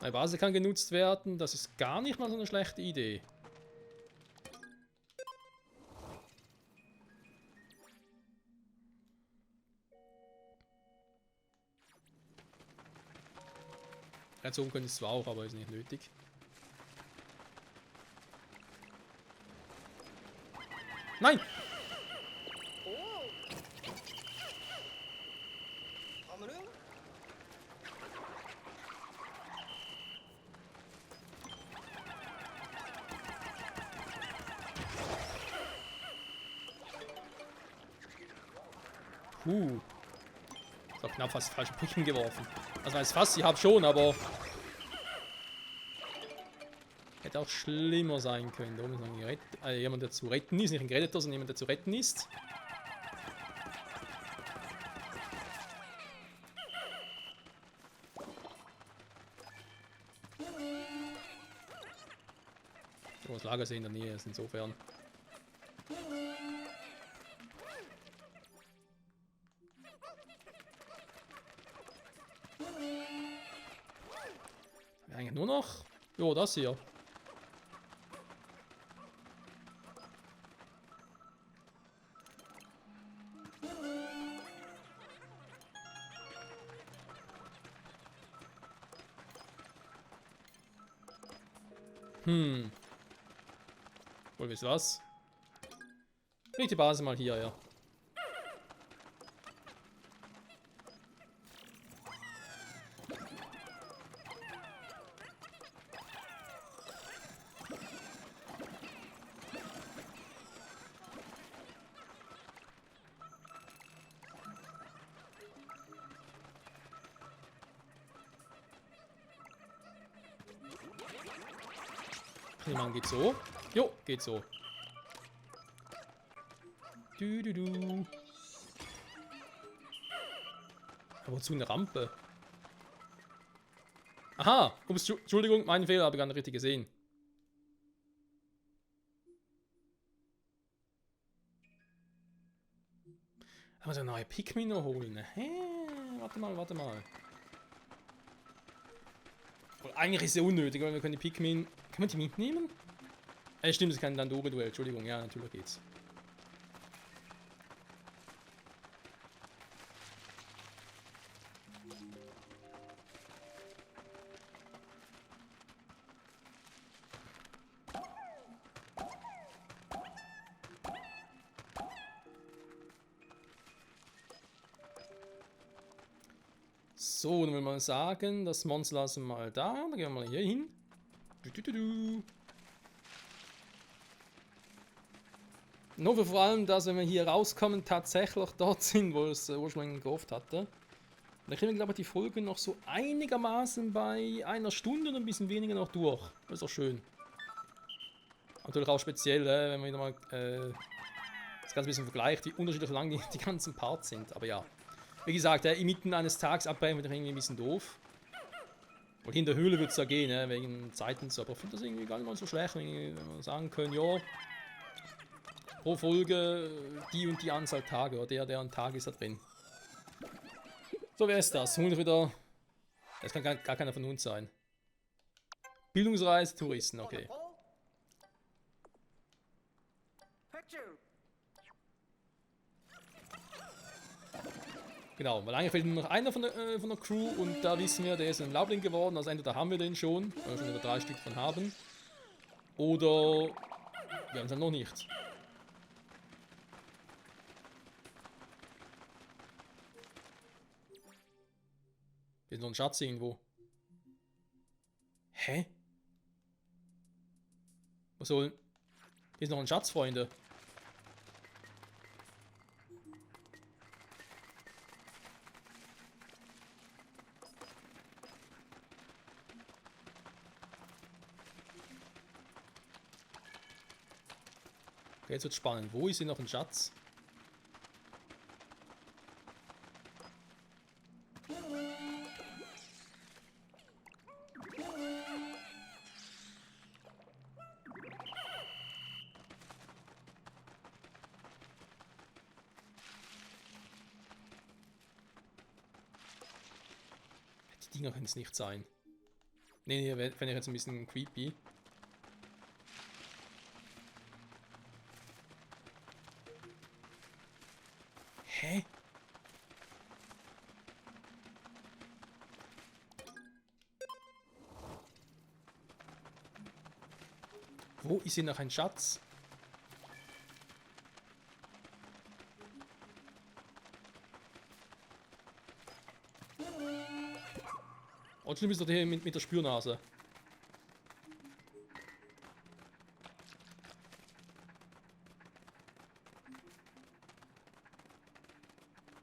Eine Base kann genutzt werden, das ist gar nicht mal so eine schlechte Idee. Reaktion können es zwar auch, aber ist nicht nötig. Nein! Ich habe knapp fast falsche Pikmin geworfen. Also heißt fast, ich habe schon, aber hätte auch schlimmer sein können. Da oben ist noch ein jemand, der zu retten ist. Nicht ein Geretteter, sondern jemand, der zu retten ist. So, das Lager ist in der Nähe, ist insofern. Eigentlich nur noch. Jo, das hier. Wohl wisst ihr was? Bring die Basis mal hier, ja. Priman geht so. Jo, geht so. Du. Aber wozu eine Rampe? Aha! Ups, Entschuldigung, mein Fehler, habe ich gar nicht richtig gesehen. Aber so neue Pikmin noch holen. Hä? Warte mal. Eigentlich ist es unnötig, weil wir können die Pikmin... Kann man die mitnehmen? Stimmt, das ist kein Dandore-Duell. Entschuldigung, ja, natürlich geht's. So, dann will man sagen, das Monster lassen wir mal da. Dann gehen wir mal hier hin. Ich hoffe vor allem, dass wenn wir hier rauskommen, tatsächlich dort sind, wo es ursprünglich gehofft hatte. Dann kriegen wir, glaube ich, die Folge noch so einigermaßen bei einer Stunde und ein bisschen weniger noch durch. Das ist doch schön. Natürlich auch speziell, wenn man wieder mal das Ganze ein bisschen vergleicht, wie unterschiedlich lang die ganzen Parts sind. Aber ja. Wie gesagt, inmitten eines Tages abbrechen wird irgendwie ein bisschen doof. Und in der Höhle wird es ja gehen, wegen Zeiten so. Aber ich finde das irgendwie gar nicht mal so schlecht, wenn wir sagen können, ja, pro Folge die und die Anzahl Tage oder der ein Tag ist da drin. So, wer ist das? Wieder. Das kann gar keiner von uns sein. Bildungsreise, Touristen, okay. Genau, weil eigentlich fehlt nur noch einer von der Crew und da wissen wir, der ist ein Laubling geworden, also entweder haben wir den schon, weil wir schon über 3 Stück von haben, oder wir haben es dann noch nicht. Hier ist noch ein Schatz irgendwo. Hä? Was soll... Hier ist noch ein Schatz, Freunde. Okay, jetzt wird spannend. Wo ist hier noch ein Schatz? Die Dinger können es nicht sein. Nee, fände ich jetzt ein bisschen creepy. Hä? Wo ist hier noch ein Schatz? Und schlimm ist doch hier mit der Spürnase.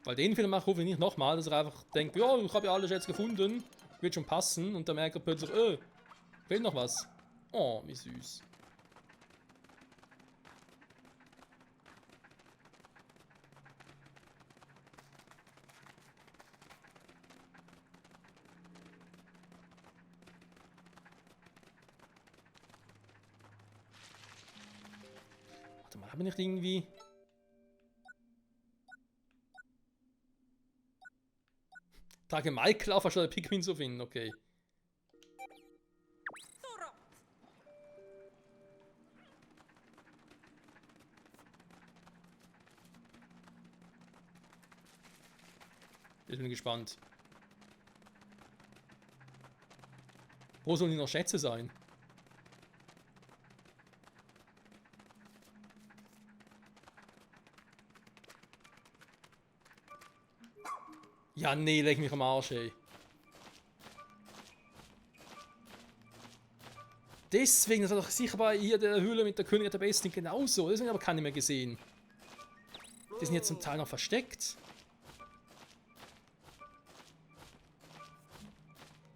Weil den Fehler mache ich nicht nochmal, dass er einfach denkt, ja, ich habe ja alles jetzt gefunden, wird schon passen. Und dann merkt er plötzlich, fehlt noch was. Oh, wie süß. Warte mal, habe ich nicht irgendwie... Trage Michael auf, anstatt Pikmin zu finden, okay. Ich bin gespannt. Wo sollen die noch Schätze sein? Ja, nee, leg mich am Arsch, ey. Deswegen, das war doch sicher bei hier der Höhle mit der Königin der Besten genauso. Deswegen aber keine mehr gesehen. Die sind jetzt zum Teil noch versteckt.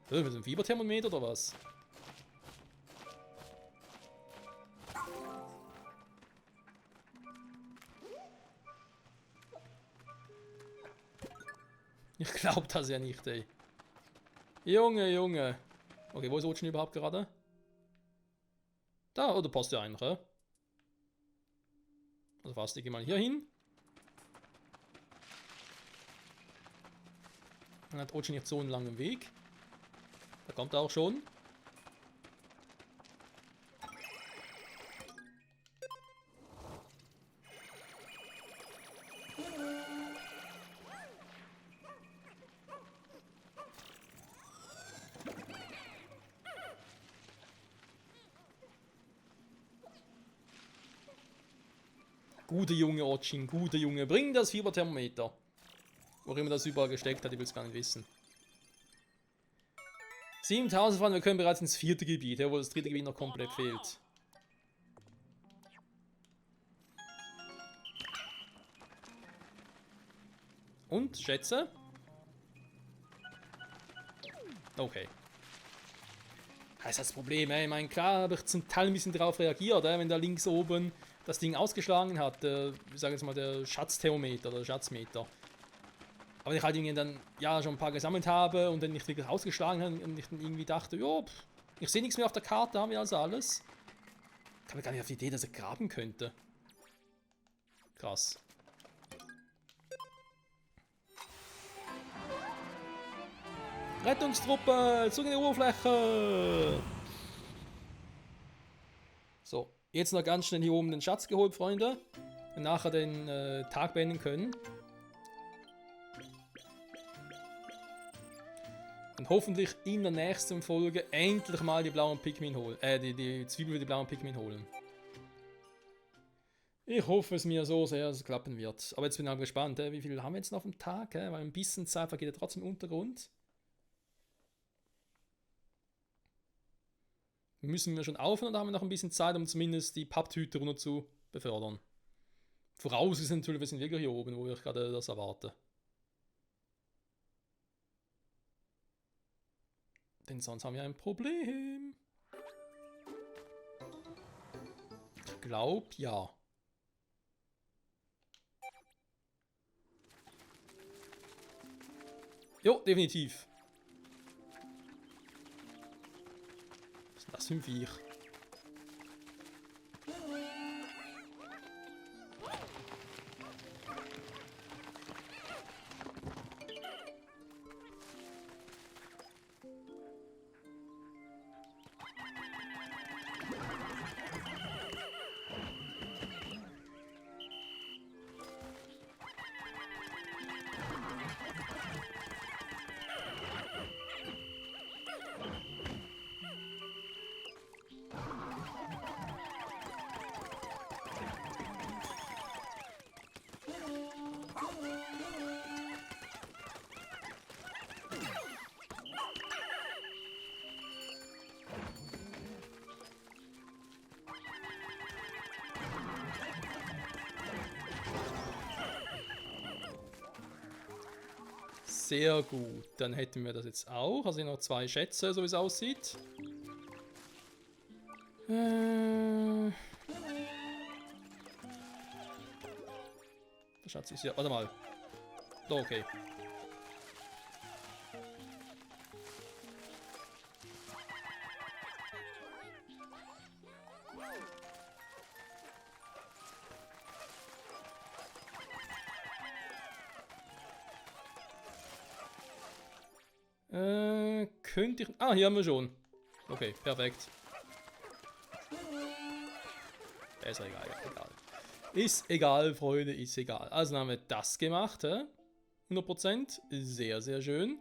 Mit so einem Fieberthermometer oder was? Ich glaub das ja nicht, ey. Junge, Junge. Okay, wo ist Otschen überhaupt gerade? Da, oder passt ja eigentlich, ja? Also fast, ich geh mal hier hin. Dann hat Otschen nicht so einen langen Weg. Da kommt er auch schon. Gute Junge, Otschin, gute Junge. Bring das Fieberthermometer. Wo immer das überall gesteckt hat, ich will es gar nicht wissen. 7000 fahren, wir können bereits ins 4. Gebiet, ja, wo das 3. Gebiet noch komplett fehlt. Und, Schätze? Okay. Das ist das Problem, ey. Ich meine, klar habe ich zum Teil ein bisschen darauf reagiert, wenn da links oben das Ding ausgeschlagen hat, ich sage jetzt mal der Schatzthermometer oder Schatzmeter. Aber ich halt irgendwie dann ja schon ein paar gesammelt habe und dann nicht wirklich ausgeschlagen habe und ich dann irgendwie dachte, jo, ich sehe nichts mehr auf der Karte, haben wir also alles. Ich kam mir gar nicht auf die Idee, dass er graben könnte. Krass. Rettungstruppe, zurück in die Oberfläche! So, jetzt noch ganz schnell hier oben den Schatz geholt, Freunde. Und nachher den Tag beenden können. Und hoffentlich in der nächsten Folge endlich mal die blauen Pikmin holen. Die Zwiebel für die blauen Pikmin holen. Ich hoffe es mir so sehr, dass es klappen wird. Aber jetzt bin ich gespannt, wie viel haben wir jetzt noch auf dem Tag? Weil ein bisschen Zeit vergeht ja trotzdem im Untergrund. Müssen wir schon aufhören oder haben wir noch ein bisschen Zeit, um zumindest die Papptüte runter zu befördern? Voraus ist natürlich, wir sind wirklich hier oben, wo ich gerade das erwarte. Denn sonst haben wir ein Problem. Ich glaube, ja. Jo, definitiv. Was ist das für ein Viech? Sehr gut. Dann hätten wir das jetzt auch. Also noch 2 Schätze, so wie es aussieht. Der Schatz ist ja... Warte mal. Da, okay. Könnte ich... Ah, hier haben wir schon. Okay, perfekt. Ist egal, egal. Ist egal, Freunde, ist egal. Also dann haben wir das gemacht, 100%. Sehr, sehr schön.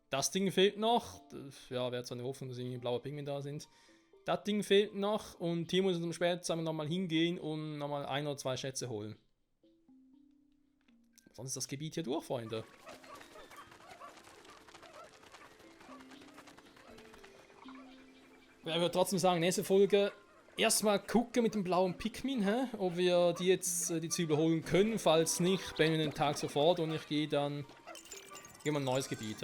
Das Ding fehlt noch. Ja, wäre zwar eine Hoffnung, dass irgendwie blaue Pinguine da sind. Das Ding fehlt noch und hier muss ich später nochmal hingehen und nochmal 1 oder 2 Schätze holen. Sonst ist das Gebiet hier durch, Freunde. Ich würde trotzdem sagen, nächste Folge erstmal gucken mit dem blauen Pikmin, ob wir die jetzt die Zwiebel holen können. Falls nicht, beenden wir den Tag sofort und ich gehe dann in ein neues Gebiet.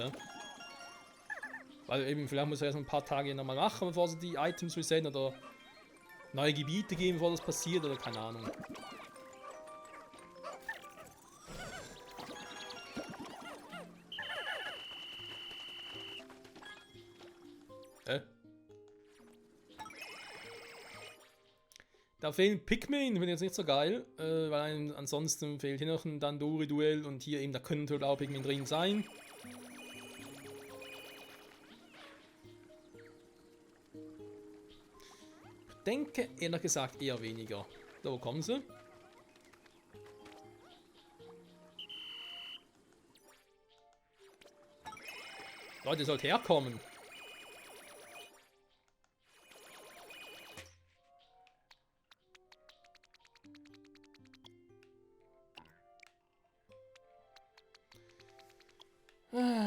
Weil eben, vielleicht muss ich erst ein paar Tage nochmal machen, bevor sie die Items resetten oder neue Gebiete geben, bevor das passiert oder keine Ahnung. Da fehlen Pikmin, finde ich jetzt nicht so geil, weil ansonsten fehlt hier noch ein Dandori-Duell und hier eben, da können natürlich auch Pikmin drin sein. Ich denke, ehrlich gesagt, eher weniger. Da, wo kommen sie? Leute, ihr sollt herkommen.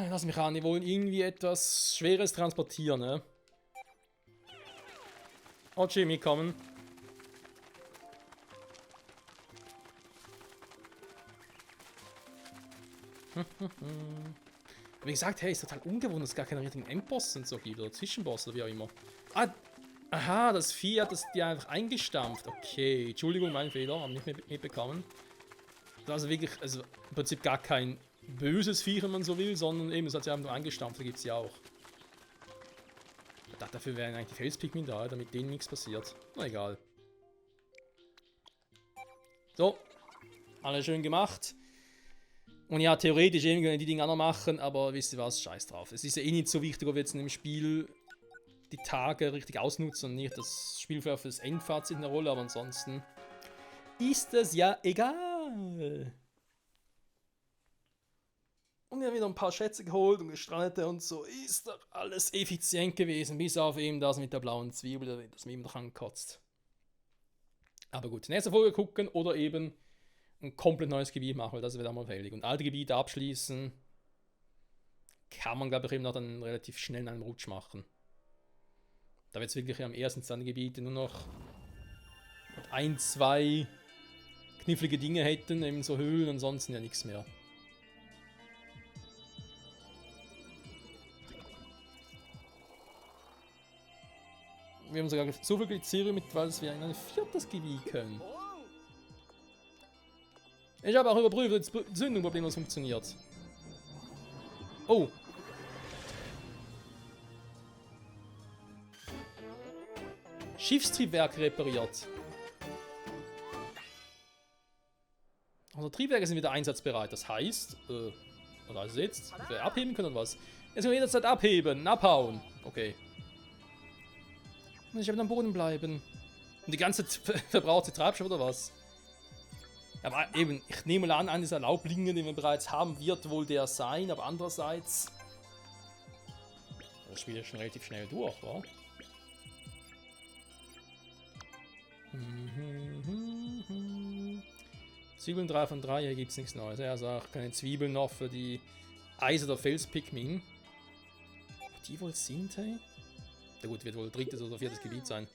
Lass mich an, die wollen irgendwie etwas Schweres transportieren, ne? Oh, Jimmy, kommen. Wie gesagt, hey, ist total ungewohnt, dass es gar keine richtigen Endboss und so gibt, oder Zwischenboss oder wie auch immer. Ah, aha, das Vieh hat die einfach eingestampft. Okay, Entschuldigung, mein Fehler, haben nicht mitbekommen. Das ist wirklich, also im Prinzip gar kein böses Viech, wenn man so will, sondern eben, es hat sie einfach nur eingestampft, da gibt es ja auch. Dafür wären eigentlich die Felspigmin da, damit denen nichts passiert. Na egal. So, alles schön gemacht. Und ja, theoretisch irgendwie die Dinge auch noch machen, aber wisst ihr was, scheiß drauf. Es ist ja eh nicht so wichtig, ob wir jetzt in dem Spiel die Tage richtig ausnutzen und nicht. Das Spiel für das Endfazit eine Rolle, aber ansonsten ist es ja egal. Und wir haben wieder ein paar Schätze geholt und Gestrandete und so. Ist doch alles effizient gewesen, bis auf eben das mit der blauen Zwiebel, das mir immer noch ankotzt. Aber gut, nächste Folge gucken oder eben ein komplett neues Gebiet machen, weil das wird auch mal fällig. Und alte Gebiete abschließen kann man, glaube ich, eben noch dann relativ schnell in einem Rutsch machen. Da wird es wirklich am ersten zwei Gebiete nur noch 1, 2 knifflige Dinge hätten, eben so Höhlen, ansonsten ja nichts mehr. Wir haben sogar so viel Glycerium mit, weil wir in ein 4. Gebiet können. Ich habe auch überprüft, ob das Zündung problemlos funktioniert. Oh. Schiffstriebwerke repariert. Also Triebwerke sind wieder einsatzbereit. Das heißt, was heißt es jetzt? Dass wir abheben können oder was? Jetzt können wir jederzeit abheben, abhauen. Okay. Ich werde am Boden bleiben. Und die ganze Zeit verbraucht sie Treibstoff oder was? Aber eben, ich nehme mal an, dieser Laublinge, den wir bereits haben, wird wohl der sein, aber andererseits... Das Spiel ist schon relativ schnell durch, wa? Zwiebeln 3 von 3, hier gibt es nichts Neues. Er sagt, keine Zwiebeln noch für die Eis- oder Fels-Pikmin. Die wohl sind, hey? Na gut, wird wohl 3. oder 4. Gebiet sein.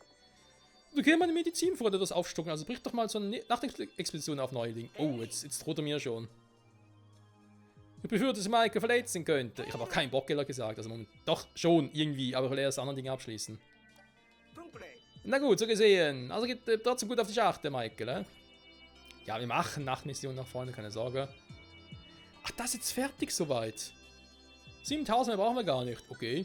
Du kannst meine Medizin vor das aufstocken, also brich doch mal so eine Nachtexpedition auf Neuling. Oh, jetzt droht er mir schon. Ich befürchte, dass Michael verletzen könnte. Ich habe auch keinen Bock, ehrlich gesagt. Also Moment, doch schon irgendwie, aber ich will erst andere Dinge abschließen. Na gut, so gesehen. Also geht trotzdem gut auf die Schachte, Michael. Ja, wir machen Nachtmission nach vorne, keine Sorge. Ach, das ist jetzt fertig soweit. 7000 mehr brauchen wir gar nicht. Okay.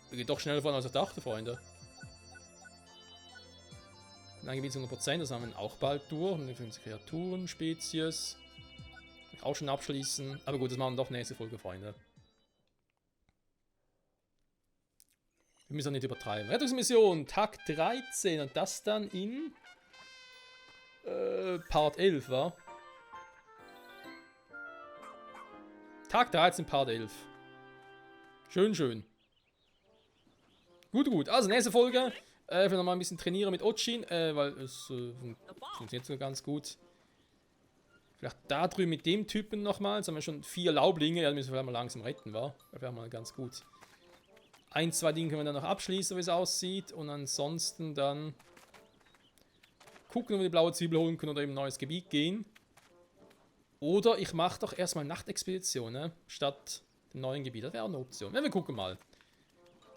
Geht doch schneller voran als ich dachte, Freunde. Dann Gebiet 100%, das haben wir auch bald durch. Und dann Kreaturen, Spezies. Auch schon abschließen. Aber gut, das machen wir doch nächste Folge, Freunde. Wir müssen auch nicht übertreiben. Rettungsmission, Tag 13. Und das dann in Part 11, wa? Tag 13, Part 11. Schön, schön. Gut, gut. Also, nächste Folge. Ich will noch mal ein bisschen trainieren mit Ochin, weil es funktioniert sogar ganz gut. Vielleicht da drüben mit dem Typen nochmal. Jetzt haben wir schon 4 Laublinge. Ja, müssen wir vielleicht mal langsam retten, wa? Das wäre mal ganz gut. 1, 2 Dinge können wir dann noch abschließen, wie es aussieht. Und ansonsten dann gucken, ob wir die blaue Zwiebel holen können oder eben ein neues Gebiet gehen. Oder ich mache doch erstmal Nachtexpedition, ne? Statt dem neuen Gebiet. Das wäre auch eine Option. Ja, wir gucken mal.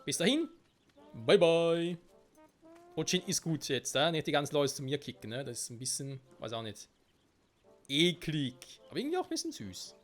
Bis dahin. Bye, bye. Ochin ist gut jetzt, nicht die ganzen Leute zu mir kicken, ne? Das ist ein bisschen, weiß auch nicht, eklig. Aber irgendwie auch ein bisschen süß.